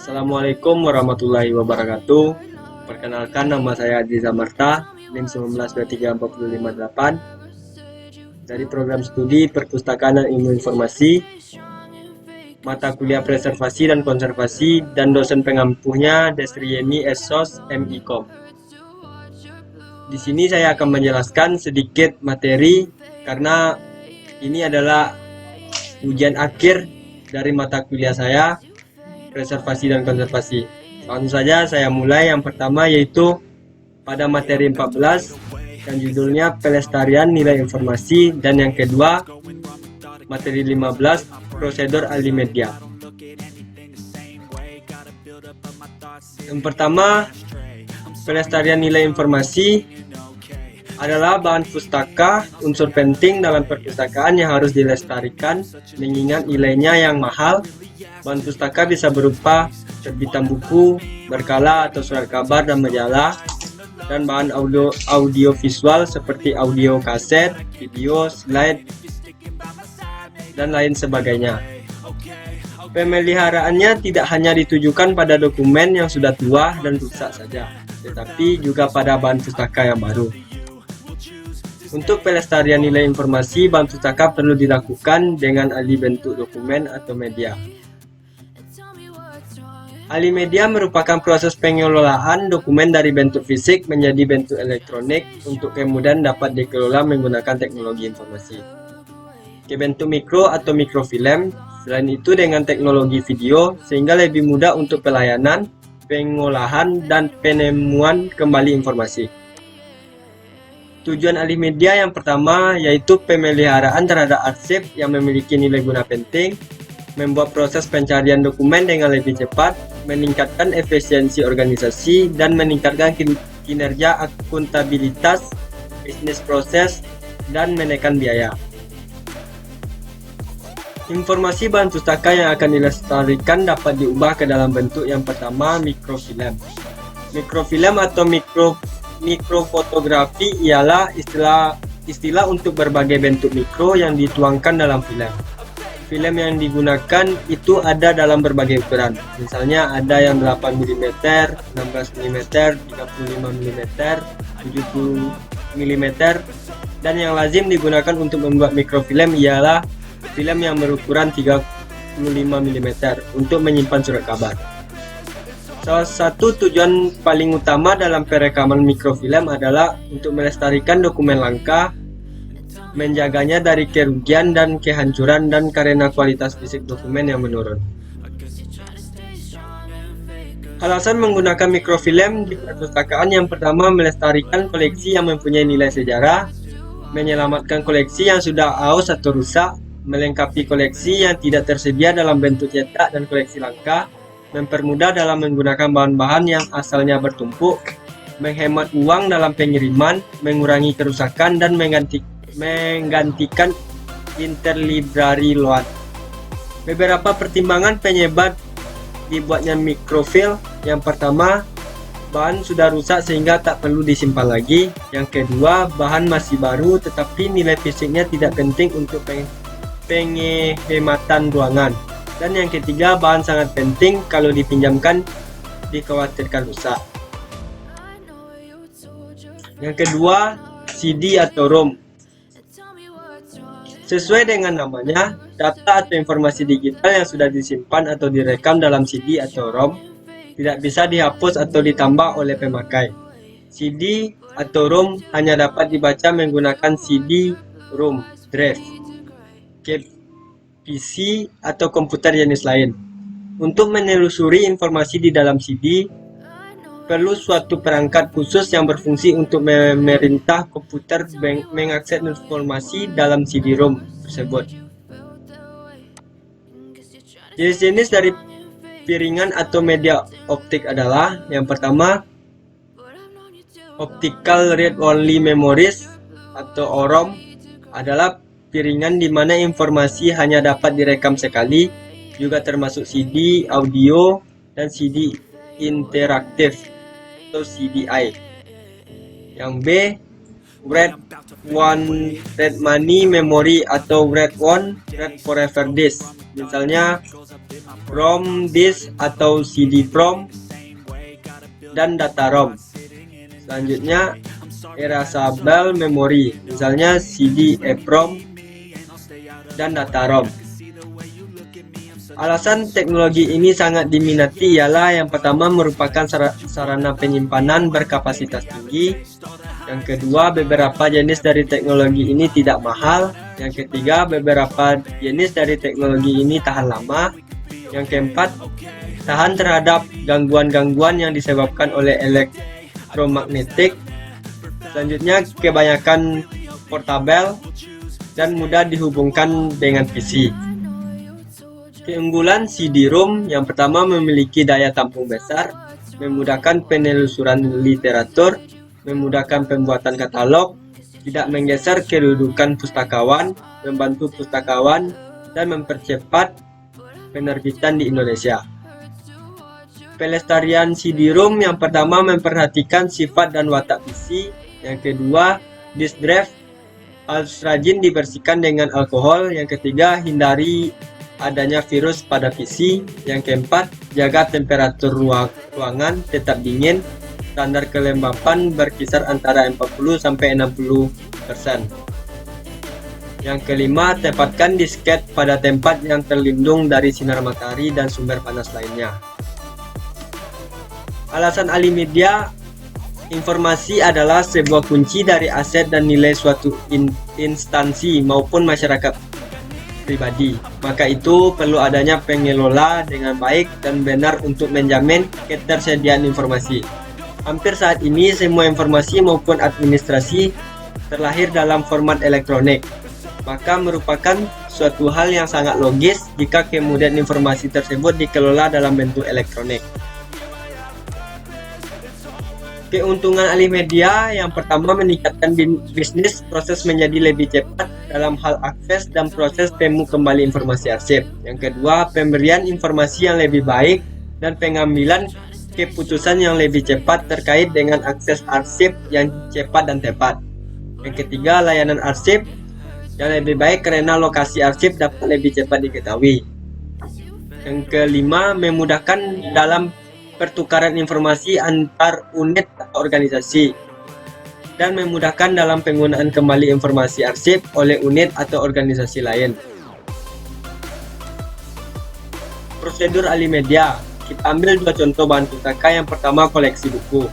Assalamualaikum warahmatullahi wabarakatuh. Perkenalkan, nama saya Aziza Marta, NIM 1923458 dari program studi Perpustakaan dan Ilmu Informasi, mata kuliah Preservasi dan Konservasi, dan dosen pengampuhnya Desrieni Esos MIKOM. Di sini saya akan menjelaskan sedikit materi karena ini adalah ujian akhir dari mata kuliah saya, Preservasi dan Konservasi. Langsung saja saya mulai. Yang pertama yaitu pada materi 14 yang judulnya Pelestarian Nilai Informasi, dan yang kedua materi 15 Prosedur ahli media. Yang pertama, pelestarian nilai informasi adalah bahan pustaka, unsur penting dalam perpustakaan yang harus dilestarikan mengingat nilainya yang mahal. Bahan pustaka bisa berupa terbitan buku, berkala atau surat kabar dan majalah, dan bahan audio visual seperti audio kaset, video, slide, dan lain sebagainya. Pemeliharaannya tidak hanya ditujukan pada dokumen yang sudah tua dan rusak saja, tetapi juga pada bahan pustaka yang baru. Untuk pelestarian nilai informasi, bahan pustaka perlu dilakukan dengan ahli bentuk dokumen atau media. Ahli media merupakan proses pengelolaan dokumen dari bentuk fisik menjadi bentuk elektronik untuk kemudian dapat dikelola menggunakan teknologi informasi. Ke bentuk mikro atau mikrofilm, selain itu dengan teknologi video sehingga lebih mudah untuk pelayanan, pengolahan, dan penemuan kembali informasi. Tujuan ahli media yang pertama yaitu pemeliharaan terhadap arsip yang memiliki nilai guna penting, membuat proses pencarian dokumen dengan lebih cepat, meningkatkan efisiensi organisasi, dan meningkatkan kinerja akuntabilitas bisnis proses, dan menekan biaya. Informasi bahan pustaka yang akan dilestarikan dapat diubah ke dalam bentuk yang pertama, mikrofilm. Mikrofilm atau mikrofotografi ialah istilah untuk berbagai bentuk mikro yang dituangkan dalam film. Film yang digunakan itu ada dalam berbagai ukuran. Misalnya ada yang 8 mm, 16 mm, 35 mm, 70 mm, dan yang lazim digunakan untuk membuat mikrofilm ialah film yang berukuran 35 mm untuk menyimpan surat kabar. Salah satu tujuan paling utama dalam perekaman mikrofilm adalah untuk melestarikan dokumen langka, menjaganya dari kerugian dan kehancuran, dan karena kualitas fisik dokumen yang menurun. Alasan menggunakan mikrofilm di perpustakaan yang pertama, melestarikan koleksi yang mempunyai nilai sejarah, menyelamatkan koleksi yang sudah aus atau rusak, melengkapi koleksi yang tidak tersedia dalam bentuk cetak dan koleksi langka, mempermudah dalam menggunakan bahan-bahan yang asalnya bertumpuk, menghemat uang dalam pengiriman, mengurangi kerusakan, dan menggantikan interlibrary load. Beberapa pertimbangan penyebab dibuatnya mikrofilm. Yang pertama, bahan sudah rusak sehingga tak perlu disimpan lagi. Yang kedua, bahan masih baru tetapi nilai fisiknya tidak penting untuk penghematan ruangan. Dan yang ketiga, bahan sangat penting kalau dipinjamkan dikhawatirkan rusak. Yang kedua, CD atau ROM. Sesuai dengan namanya, data atau informasi digital yang sudah disimpan atau direkam dalam CD atau ROM tidak bisa dihapus atau ditambah oleh pemakai. CD atau ROM hanya dapat dibaca menggunakan CD-ROM drive ke PC atau komputer jenis lain. Untuk menelusuri informasi di dalam CD, perlu suatu perangkat khusus yang berfungsi untuk memerintah komputer mengakses informasi dalam CD-ROM tersebut. Jenis-jenis dari piringan atau media optik adalah yang pertama, Optical Read Only Memories atau OROM adalah piringan di mana informasi hanya dapat direkam sekali, juga termasuk CD, audio, dan CD interaktif atau CDI. Yang B, Read One Read Money Memory atau Read One Read Forever Disk. Misalnya ROM disk atau CD-ROM, dan data ROM. Selanjutnya, erasable memory, misalnya CD EEPROM dan data ROM. Alasan teknologi ini sangat diminati ialah yang pertama merupakan sarana penyimpanan berkapasitas tinggi. Yang kedua, beberapa jenis dari teknologi ini tidak mahal. Yang ketiga, beberapa jenis dari teknologi ini tahan lama. Yang keempat, tahan terhadap gangguan-gangguan yang disebabkan oleh elektromagnetik. Selanjutnya, kebanyakan portable dan mudah dihubungkan dengan PC. Keunggulan CD-ROM yang pertama memiliki daya tampung besar, memudahkan penelusuran literatur, memudahkan pembuatan katalog, tidak menggeser kedudukan pustakawan, membantu pustakawan, dan mempercepat penerbitan di Indonesia. Pelestarian CD-ROM yang pertama memperhatikan sifat dan watak PC. Yang kedua, disk drive harus rajin dibersihkan dengan alkohol. Yang ketiga, hindari adanya virus pada PC. Yang keempat, jaga temperatur ruangan tetap dingin. Standar kelembapan berkisar antara 40 sampai 60%. Yang kelima, tempatkan disket pada tempat yang terlindung dari sinar matahari dan sumber panas lainnya. Alasan ahli media, informasi adalah sebuah kunci dari aset dan nilai suatu instansi maupun masyarakat pribadi. Maka itu perlu adanya pengelola dengan baik dan benar untuk menjamin ketersediaan informasi. Hampir saat ini semua informasi maupun administrasi terlahir dalam format elektronik. Maka merupakan suatu hal yang sangat logis jika kemudian informasi tersebut dikelola dalam bentuk elektronik. Keuntungan alih media yang pertama meningkatkan bisnis proses menjadi lebih cepat dalam hal akses dan proses temu kembali informasi arsip. Yang kedua, pemberian informasi yang lebih baik dan pengambilan keputusan yang lebih cepat terkait dengan akses arsip yang cepat dan tepat. Yang ketiga, layanan arsip yang lebih baik karena lokasi arsip dapat lebih cepat diketahui. Yang kelima, memudahkan dalam pertukaran informasi antar unit atau organisasi dan memudahkan dalam penggunaan kembali informasi arsip oleh unit atau organisasi lain. Prosedur alih media. Kita ambil dua contoh bahan pustaka. Yang pertama, koleksi buku.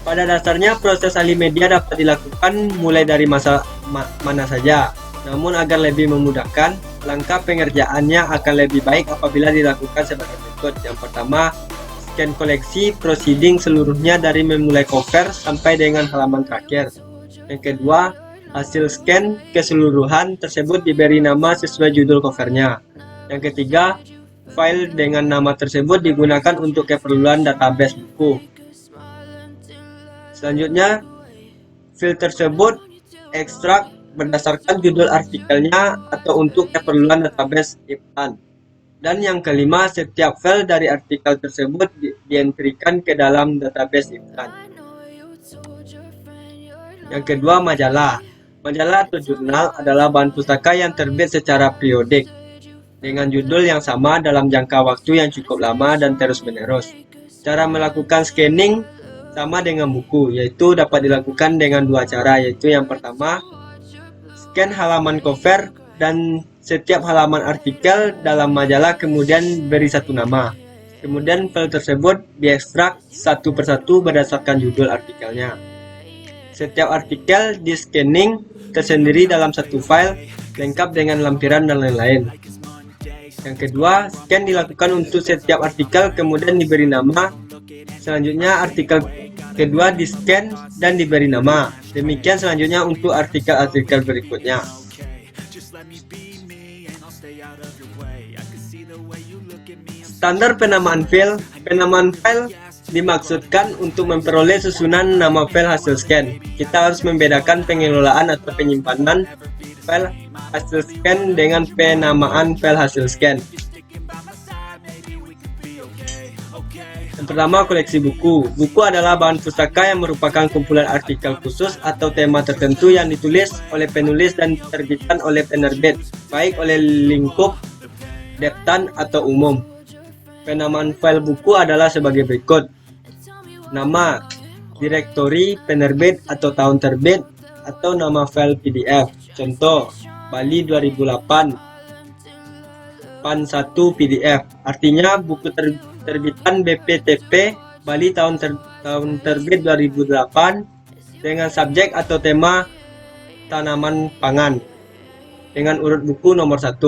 Pada dasarnya proses alih media dapat dilakukan mulai dari mana saja. Namun agar lebih memudahkan, langkah pengerjaannya akan lebih baik apabila dilakukan sebagai berikut. Yang pertama, scan koleksi proceeding seluruhnya dari memulai cover sampai dengan halaman terakhir. Yang kedua, hasil scan keseluruhan tersebut diberi nama sesuai judul covernya. Yang ketiga, file dengan nama tersebut digunakan untuk keperluan database buku. Selanjutnya, file tersebut ekstrak berdasarkan judul artikelnya atau untuk keperluan database IPAN. Dan yang kelima, setiap file dari artikel tersebut dientrikan ke dalam database IPAN. Yang kedua, majalah. Majalah atau jurnal adalah bahan pustaka yang terbit secara periodik dengan judul yang sama dalam jangka waktu yang cukup lama dan terus-menerus. Cara melakukan scanning sama dengan buku, yaitu dapat dilakukan dengan dua cara, yaitu yang pertama, scan halaman cover dan setiap halaman artikel dalam majalah kemudian beri satu nama. Kemudian file tersebut diekstrak satu persatu berdasarkan judul artikelnya. Setiap artikel di scanning tersendiri dalam satu file lengkap dengan lampiran dan lain-lain. Yang kedua, scan dilakukan untuk setiap artikel kemudian diberi nama. Selanjutnya artikel kedua di-scan dan diberi nama. Demikian selanjutnya untuk artikel-artikel berikutnya. Standar penamaan file. Penamaan file dimaksudkan untuk memperoleh susunan nama file hasil scan. Kita harus membedakan pengelolaan atau penyimpanan file hasil scan dengan penamaan file hasil scan. Yang pertama, koleksi buku. Buku adalah bahan pustaka yang merupakan kumpulan artikel khusus atau tema tertentu yang ditulis oleh penulis dan diterbitkan oleh penerbit, baik oleh lingkup Deptan atau umum. Penamaan file buku adalah sebagai berikut. Nama, direktori, penerbit atau tahun terbit, atau nama file PDF. Contoh, Bali 2008, PAN 1 PDF. Artinya buku terbitan BPTP Bali tahun terbit 2008 dengan subjek atau tema tanaman pangan dengan urut buku nomor 1.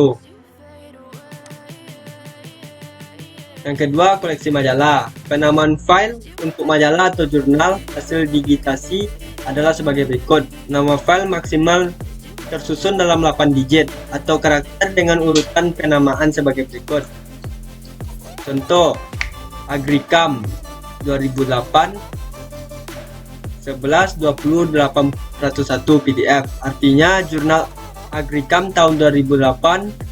Yang kedua, koleksi majalah. Penamaan file untuk majalah atau jurnal hasil digitasi adalah sebagai berikut. Nama file maksimal tersusun dalam 8 digit atau karakter dengan urutan penamaan sebagai berikut. Contoh, Agricam 2008 11-20-801 PDF. Artinya jurnal Agricam tahun 2008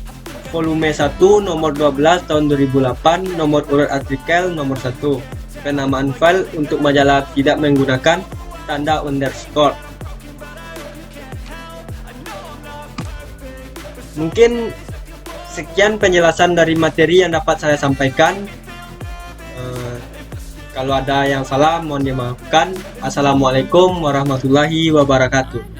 volume 1 nomor 12 tahun 2008, nomor urut artikel nomor 1. Penamaan file untuk majalah tidak menggunakan tanda underscore. Mungkin sekian penjelasan dari materi yang dapat saya sampaikan. Kalau ada yang salah mohon dimaafkan. Assalamualaikum warahmatullahi wabarakatuh.